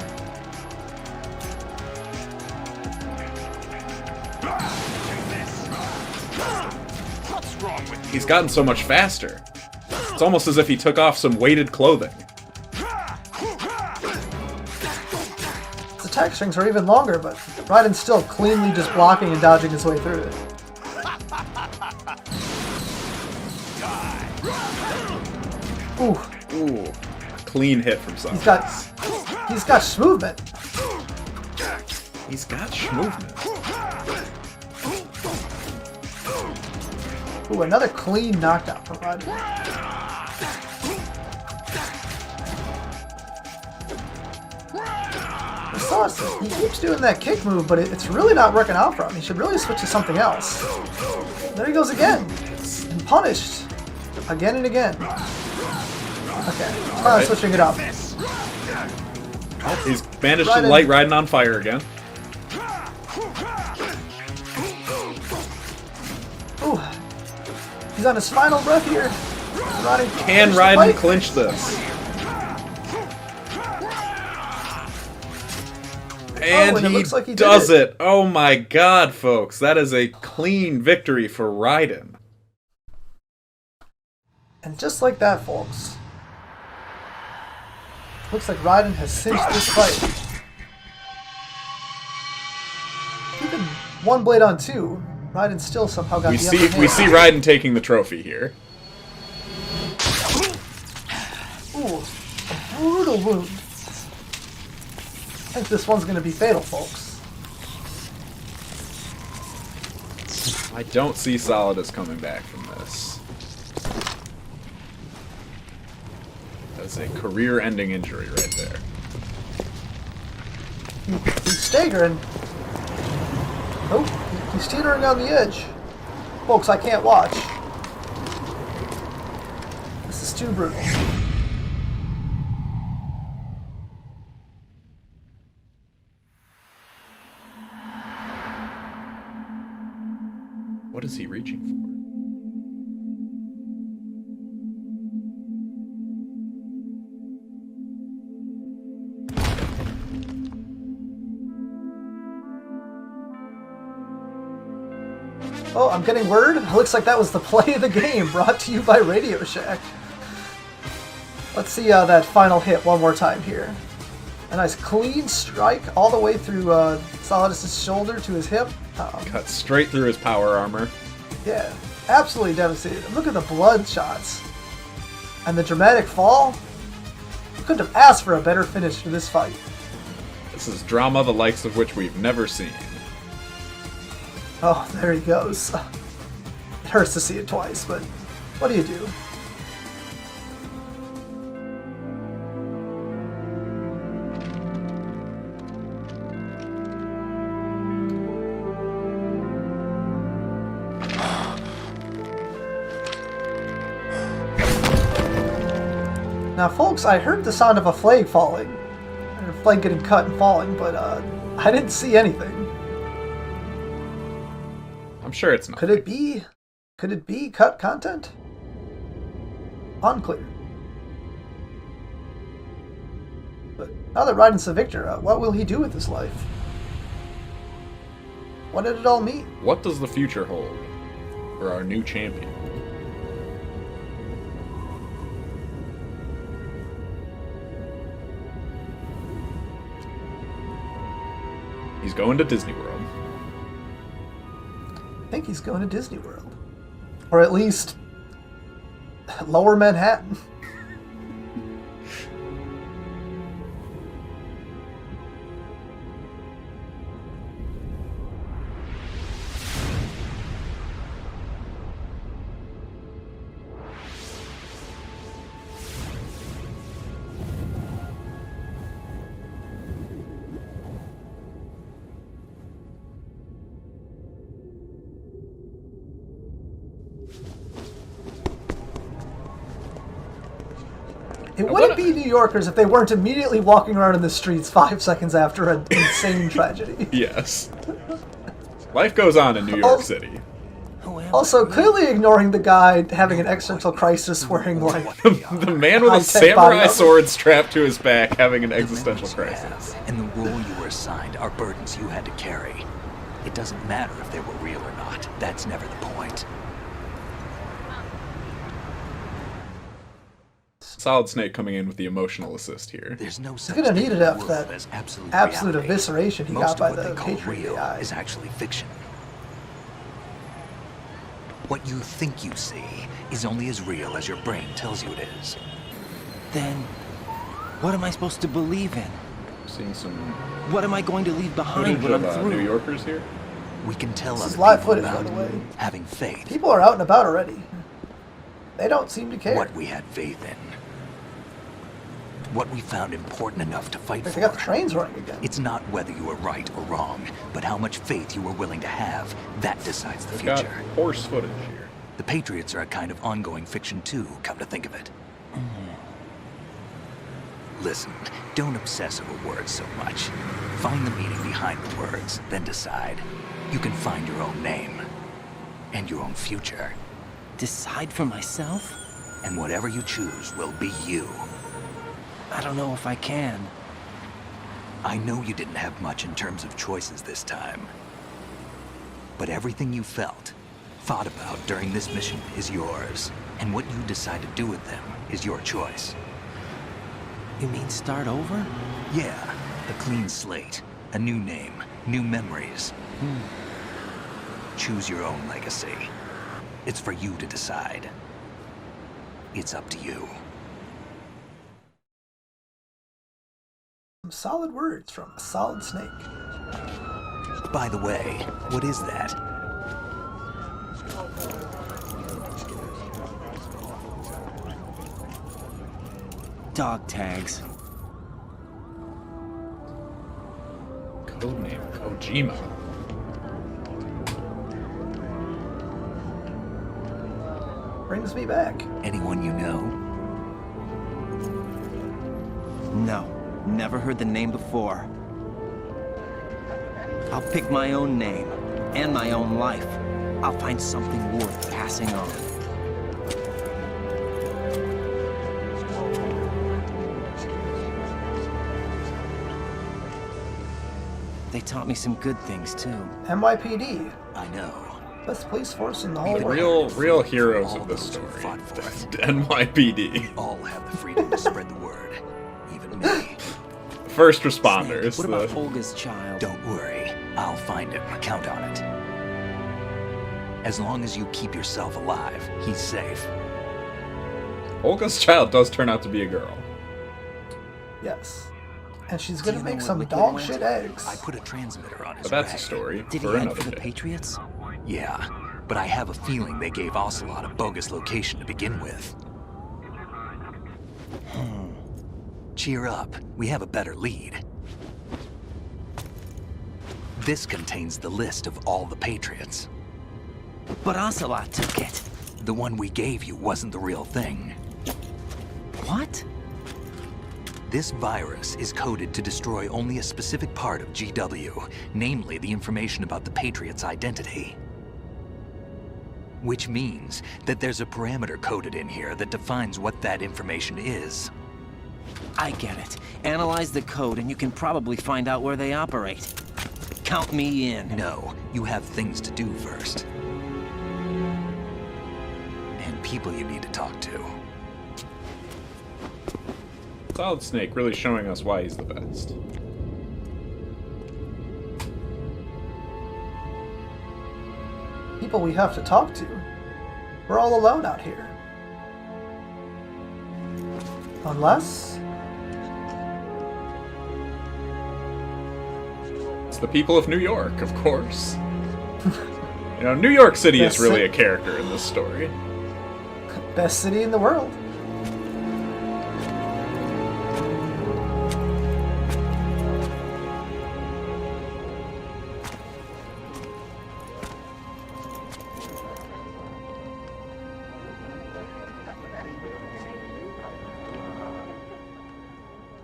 What's wrong with you? He's gotten so much faster. It's almost as if he took off some weighted clothing. His attack strings are even longer, but Raiden's still cleanly just blocking and dodging his way through it. Ooh, Ooh, a clean hit from he's got Solidus. he's got movement. He's got movement. Ooh, another clean knockdown from Raiden. He keeps doing that kick move, but it's really not working out for him. He should really switch to something else. There he goes again. And punished. Again and again. Okay, finally switching it up. He's managed to Raiden. light Raiden on fire again. Ooh. He's on his final breath here. Can Raiden clinch this? And it he looks like he does did it. Oh my god, folks. That is a clean victory for Raiden. And just like that, folks. Looks like Raiden has cinched this fight. Even one blade on two, Raiden still somehow got the upper hand. We see Raiden taking the trophy here. Ooh, a brutal wound. I think this one's going to be fatal, folks. I don't see Solidus coming back from this. That's a career-ending injury right there. He's staggering. Nope, he's teetering on the edge. Folks, I can't watch. This is too brutal. What is he reaching for? Oh, I'm getting word. Looks like that was the play of the game, brought to you by Radio Shack. Let's see that final hit one more time here. A nice clean strike all the way through Solidus' shoulder to his hip. Cut straight through his power armor. Yeah, absolutely devastated. Look at the blood shots. And the dramatic fall. You couldn't have asked for a better finish to this fight. This is drama the likes of which we've never seen. Oh, there he goes. It hurts to see it twice, but what do you do? Now, folks, I heard the sound of a flag falling. Or a flag getting cut and falling, but I didn't see anything. I'm sure it's not. Could it be cut content? Unclear. But now that Raiden's the victor, what will he do with his life? What did it all mean? What does the future hold for our new champion? He's going to Disney World. I think he's going to Disney World. Or at least Lower Manhattan. It wouldn't be New Yorkers if they weren't immediately walking around in the streets 5 seconds after an insane tragedy. Yes. Life goes on in New York City. Also, clearly ignoring the guy having an existential crisis wearing, like... the man with a samurai sword strapped to his back having an existential crisis. And the role you were assigned are burdens you had to carry. It doesn't matter if they were real or not. That's never the point. Solid Snake coming in with the emotional assist here. There's no He's gonna need it after that absolute evisceration he got by the Patriot AI. Is actually fiction. What you think you see is only as real as your brain tells you it is. Then, what am I supposed to believe in? Seeing some... What am I going to leave behind when I'm through? New Yorkers here? We can tell this other is live people footage, by about the way. having faith. People are out and about already. They don't seem to care. What we had faith in. What we found important enough to fight for. They got the trains running again. It's not whether you were right or wrong, but how much faith you were willing to have. That decides the They've future. got horse footage here. The Patriots are a kind of ongoing fiction too, come to think of it. Listen, don't obsess over words so much. Find the meaning behind the words, then decide. You can find your own name. and your own future. Decide for myself? And whatever you choose will be you. I don't know if I can. I know you didn't have much in terms of choices this time. But everything you felt, thought about during this mission is yours. And what you decide to do with them is your choice. You mean start over? Yeah, a clean slate, a new name, new memories. Choose your own legacy. It's for you to decide. It's up to you. Some solid words from a solid snake. By the way, what is that? Dog tags. Codename Kojima. Brings me back. Anyone you know? No, never heard the name before. I'll pick my own name, and my own life. I'll find something worth passing on. They taught me some good things, too. NYPD. I know. Best police force in the whole world. Real heroes of this story. NYPD. All have the freedom to spread the word. Even me. First responders. What about Olga's child? Don't worry. I'll find him. Count on it. As long as you keep yourself alive, he's safe. Olga's child does turn out to be a girl. Yes. And she's gonna make some dog shit eggs. I put a transmitter on his But that's a ray. story Did for he head another for the day. Patriots? Yeah, but I have a feeling they gave Ocelot a bogus location to begin with. Cheer up. We have a better lead. This contains the list of all the Patriots. But Ocelot took it. The one we gave you wasn't the real thing. What? This virus is coded to destroy only a specific part of GW, namely the information about the Patriots' identity. Which means that there's a parameter coded in here that defines what that information is. I get it. Analyze the code and you can probably find out where they operate. Count me in. No, you have things to do first. And people you need to talk to. Solid Snake really showing us why he's the best. People we have to talk to. We're all alone out here. Unless... It's the people of New York, of course. You know, New York City is really a character in this story. Best city in the world.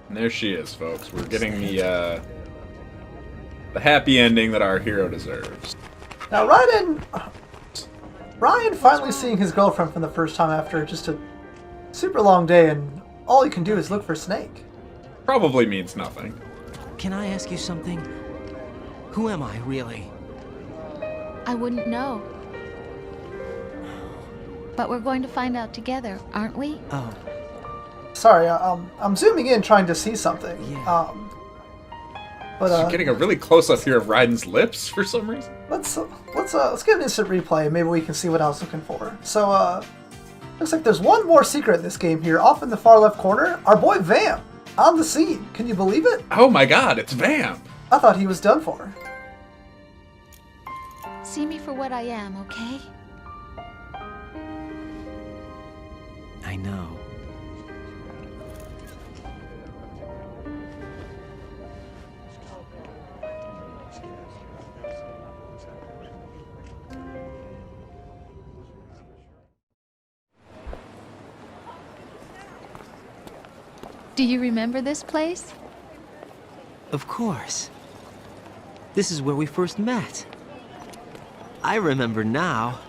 And there she is, folks. We're getting the happy ending that our hero deserves. Now, Ryan finally seeing his girlfriend for the first time after just a super long day, and all he can do is look for Snake. Probably means nothing. Can I ask you something? Who am I, really? I wouldn't know. But we're going to find out together, aren't we? Oh. Sorry, I'm zooming in trying to see something. Yeah. But getting a really close up here of Raiden's lips for some reason. let's get an instant replay. Maybe we can see what I was looking for. So looks like there's one more secret in this game here. Off in the far left corner, our boy Vamp on the scene. Can you believe it? Oh my God, it's Vamp. I thought he was done for. See me for what I am, okay? I know. Do you remember this place? Of course. This is where we first met. I remember now.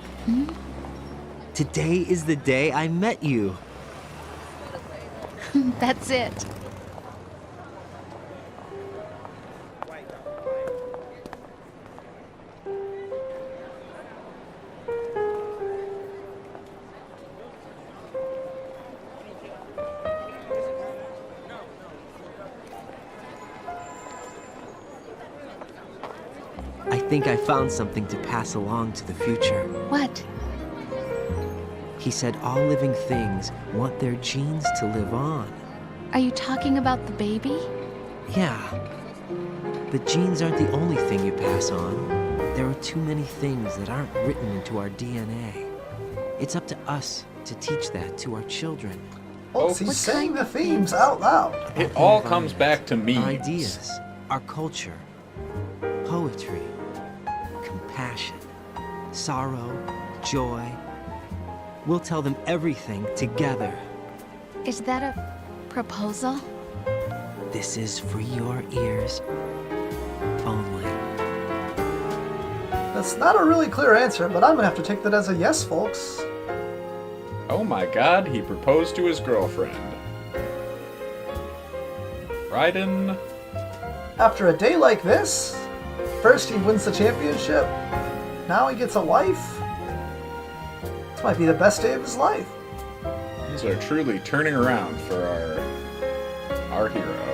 Today is the day I met you. That's it. I think I found something to pass along to the future. What? He said all living things want their genes to live on. Are you talking about the baby? Yeah. But genes aren't the only thing you pass on. There are too many things that aren't written into our DNA. It's up to us to teach that to our children. Oh, he's saying the themes out loud. It all comes back to memes. Our ideas, our culture, poetry, compassion, sorrow, joy. We'll tell them everything together. Is that a proposal? This is for your ears only. That's not a really clear answer, but I'm gonna have to take that as a yes, folks. Oh my god, he proposed to his girlfriend. Raiden. After a day like this, first he wins the championship, now he gets a wife. This might be the best day of his life. Things are truly turning around for our hero.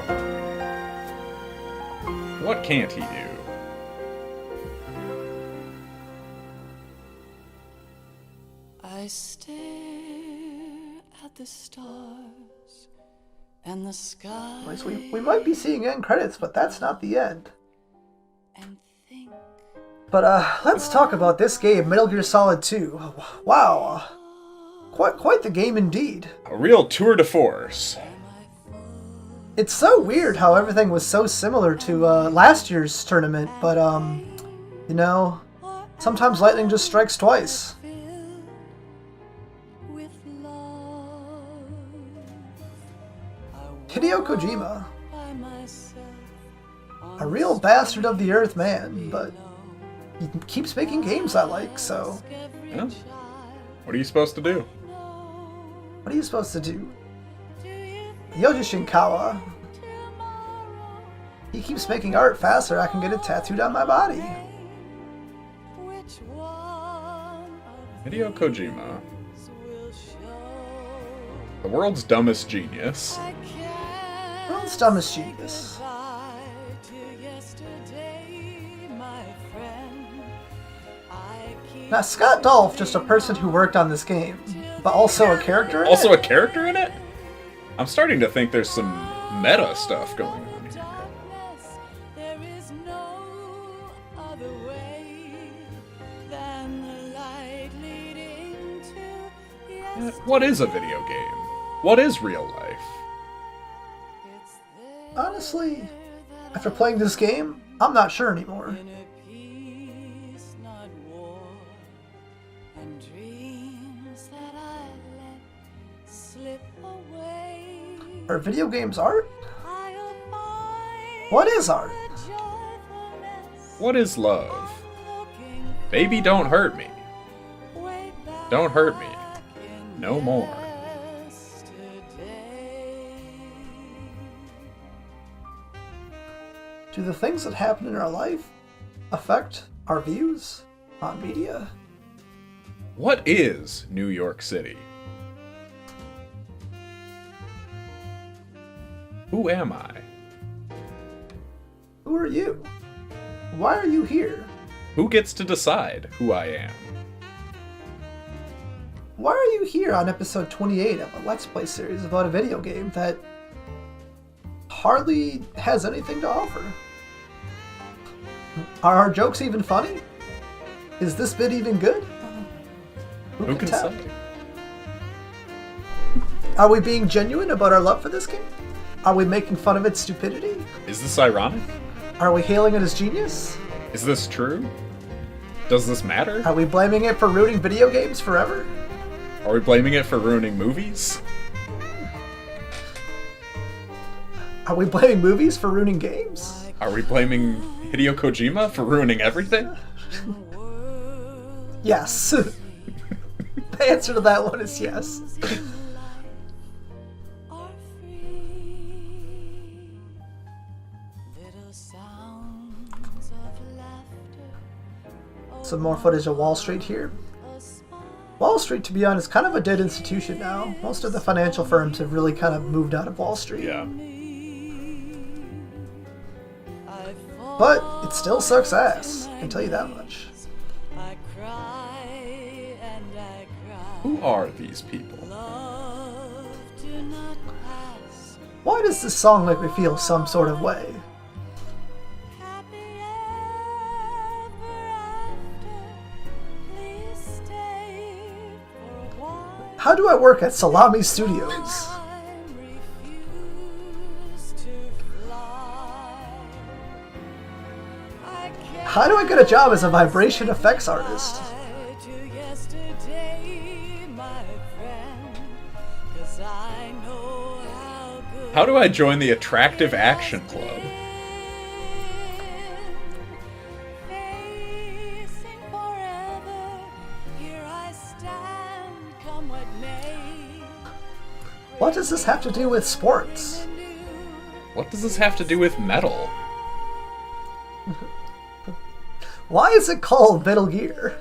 What can't he do? I stare at the stars and the sky. Nice, we might be seeing end credits, but that's not the end. But let's talk about this game, Metal Gear Solid 2. Wow, quite the game indeed. A real tour de force. It's so weird how everything was so similar to last year's tournament, but you know, sometimes lightning just strikes twice. Hideo Kojima, a real bastard of the earth man, but he keeps making games I like, so... Yeah. What are you supposed to do? What are you supposed to do? Yoji Shinkawa, he keeps making art faster, I can get it tattooed on my body. Hideo Kojima. The world's dumbest genius. World's dumbest genius. Now, Scott Dolph, just a person who worked on this game, but also a character in Also it? a character in it? I'm starting to think there's some meta stuff going on here. What is a video game? What is real life? Honestly, after playing this game, I'm not sure anymore. Are video games art? What is art? What is love? Baby, don't hurt me. Don't hurt me. No more. Do the things that happen in our life affect our views on media? What is New York City? Who am I? Who are you? Why are you here? Who gets to decide who I am? Why are you here on episode 28 of a Let's Play series about a video game that hardly has anything to offer? Are our jokes even funny? Is this bit even good? Who can tell? say? Are we being genuine about our love for this game? Are we making fun of its stupidity? Is this ironic? Are we hailing it as genius? Is this true? Does this matter? Are we blaming it for ruining video games forever? Are we blaming it for ruining movies? Are we blaming movies for ruining games? Are we blaming Hideo Kojima for ruining everything? Yes. The answer to that one is yes. Some more footage of Wall Street here. Wall Street, to be honest, is kind of a dead institution now. Most of the financial firms have really kind of moved out of Wall Street. Yeah. But it still sucks ass, I can tell you that much. Who are these people? Why does this song make me feel some sort of way? How do I work at Salami Studios? How do I get a job as a vibration effects artist? How do I join the Attractive Action Club? What does this have to do with sports? What does this have to do with metal? Why is it called Metal Gear?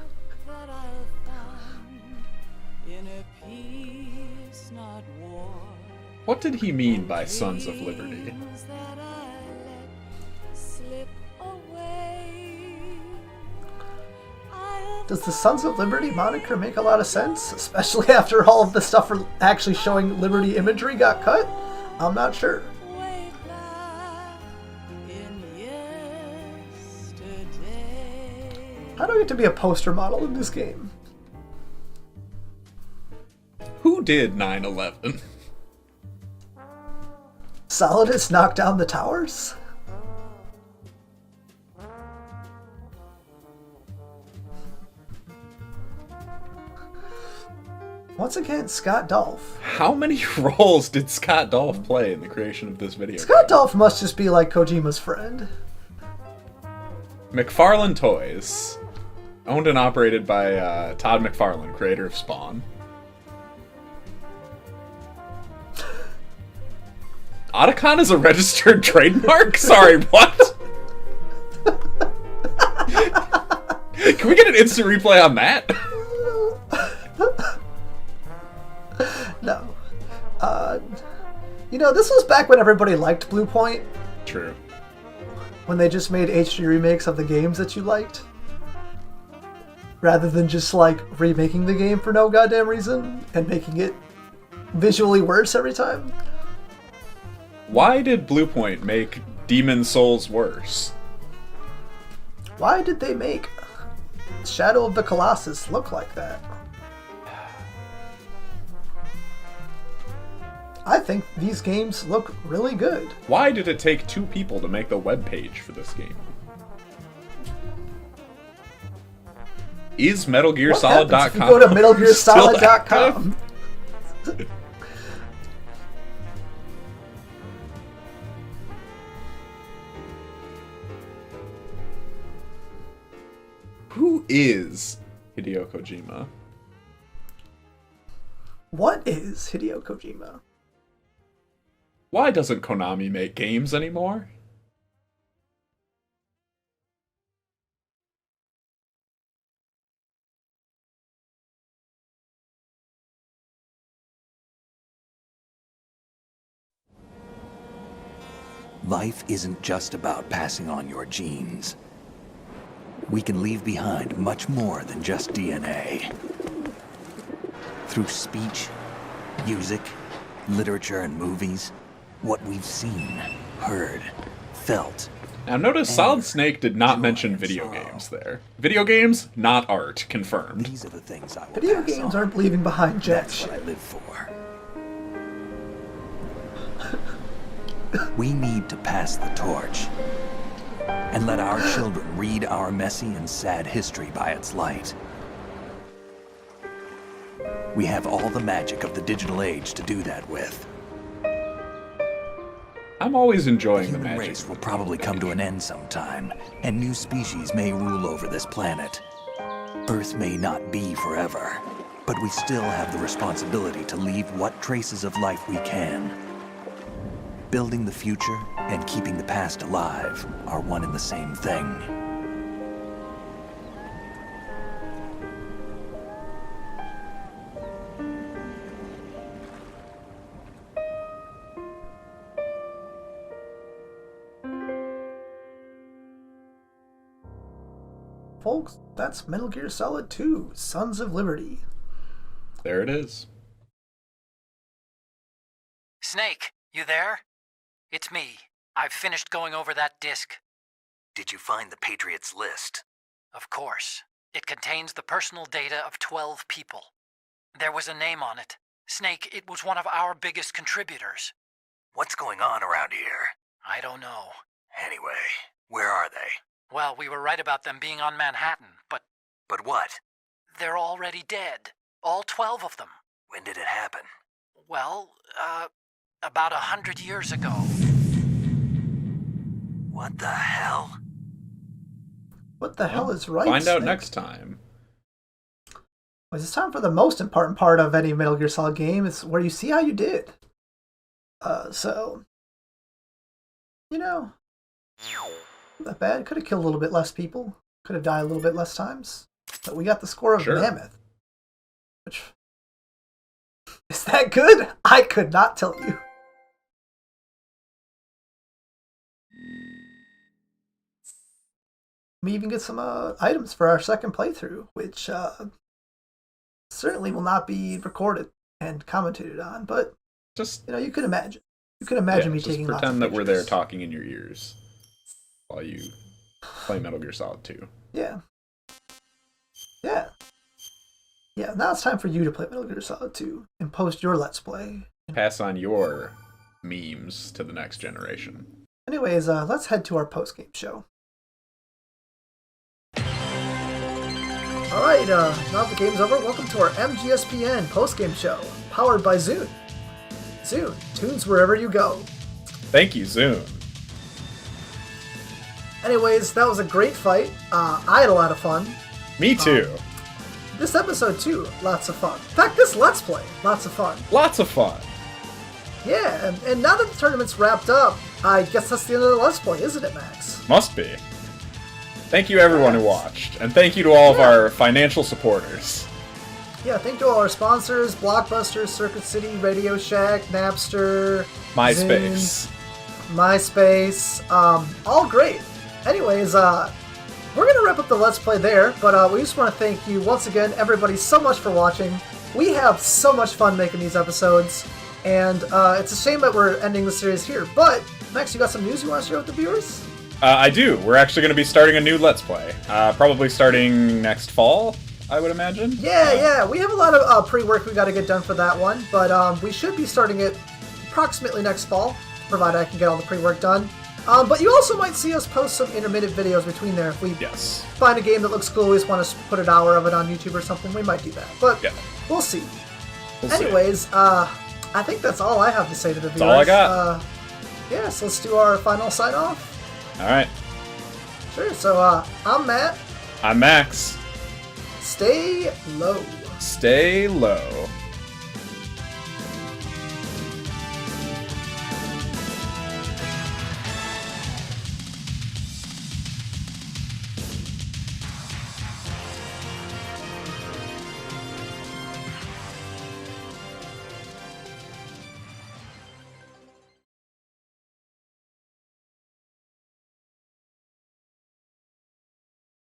What did he mean by Sons of Liberty? Does the Sons of Liberty moniker make a lot of sense? Especially after all of the stuff for actually showing Liberty imagery got cut? I'm not sure. How do I get to be a poster model in this game? Who did 9/11? Solidus knocked down the towers? Once again, Scott Dolph. How many roles did Scott Dolph play in the creation of this video? Scott Dolph must just be like Kojima's friend. McFarlane Toys. Owned and operated by Todd McFarlane, creator of Spawn. Otacon is a registered trademark? Sorry, what? Can we get an instant replay on that? No. You know, this was back when everybody liked Blue Point. True. When they just made HD remakes of the games that you liked. Rather than just, like, remaking the game for no goddamn reason and making it visually worse every time. Why did Bluepoint make Demon Souls worse? Why did they make Shadow of the Colossus look like that? I think these games look really good. Why did it take 2 people to make the webpage for this game? Is MetalGearSolid.com? If you go to MetalGearSolid.com. Who is Hideo Kojima? What is Hideo Kojima? Why doesn't Konami make games anymore? Life isn't just about passing on your genes. We can leave behind much more than just DNA. Through speech, music, literature, and movies, what we've seen, heard, felt. Now notice Solid Snake did not mention video games there. Video games, not art, confirmed. These are the things I will Video pass games on. aren't leaving behind jack That's shit. what I live for. We need to pass the torch and let our children read our messy and sad history by its light. We have all the magic of the digital age to do that with. I'm always enjoying the The human magic. race will probably come to an end sometime, and new species may rule over this planet. Earth may not be forever, But we still have the responsibility to leave what traces of life we can. Building the future and keeping the past alive are one and the same thing. Folks, that's Metal Gear Solid 2, Sons of Liberty. There it is. Snake, you there? It's me. I've finished going over that disk. Did you find the Patriots list? Of course. It contains the personal data of 12 people. There was a name on it. Snake, it was one of our biggest contributors. What's going on around here? I don't know. Anyway, where are they? Well, we were right about them being on Manhattan, but... But what? They're already dead. All 12 of them. When did it happen? Well, about 100 years ago. What the hell? What the hell is right, Find out Snake? next time. Well, it's time for the most important part of any Metal Gear Solid game. It's where you see how you did. So... You know... Not bad. Could have killed a little bit less people. Could have died a little bit less times. But we got the score of Sure. Mammoth. Which... Is that good? I could not tell you. We even get some items for our second playthrough, which certainly will not be recorded and commentated on, but just you could imagine. You could imagine me just taking lots of pretend that we're there pictures. talking in your ears while you play Metal Gear Solid 2. Yeah. Yeah. Yeah, now it's time for you to play Metal Gear Solid 2 and post your Let's Play. Pass on your memes to the next generation. Anyways, let's head to our post-game show. Alright, now that the game's over, welcome to our MGSPN post-game show, powered by Zune. Zune, tunes wherever you go. Thank you, Zoom. Anyways, that was a great fight. I had a lot of fun. Me too. This episode too, lots of fun. In fact, this Let's Play, lots of fun. Lots of fun. Yeah, and now that the tournament's wrapped up, I guess that's the end of the Let's Play, isn't it, Max? Must be. Thank you everyone who watched, and thank you to all of our financial supporters. Yeah, thank you to all our sponsors, Blockbuster, Circuit City, Radio Shack, Napster, MySpace. Zune, MySpace, all great. Anyways, we're going to wrap up the Let's Play there, but we just want to thank you once again, everybody, so much for watching. We have so much fun making these episodes, and it's a shame that we're ending the series here, but Max, you got some news you want to share with the viewers? I do. We're actually going to be starting a new Let's Play. Probably starting next fall, I would imagine. Yeah, we have a lot of pre-work we got to get done for that one, but we should be starting it approximately next fall, provided I can get all the pre-work done. But you also might see us post some intermittent videos between there. If we find a game that looks cool, we just want to put an hour of it on YouTube or something, we might do that. But we'll see. Anyways, I think that's all I have to say to the viewers. That's all I got. Yeah, so let's do our final sign-off. All right. Sure, so I'm Matt. I'm Max. Stay low. Stay low.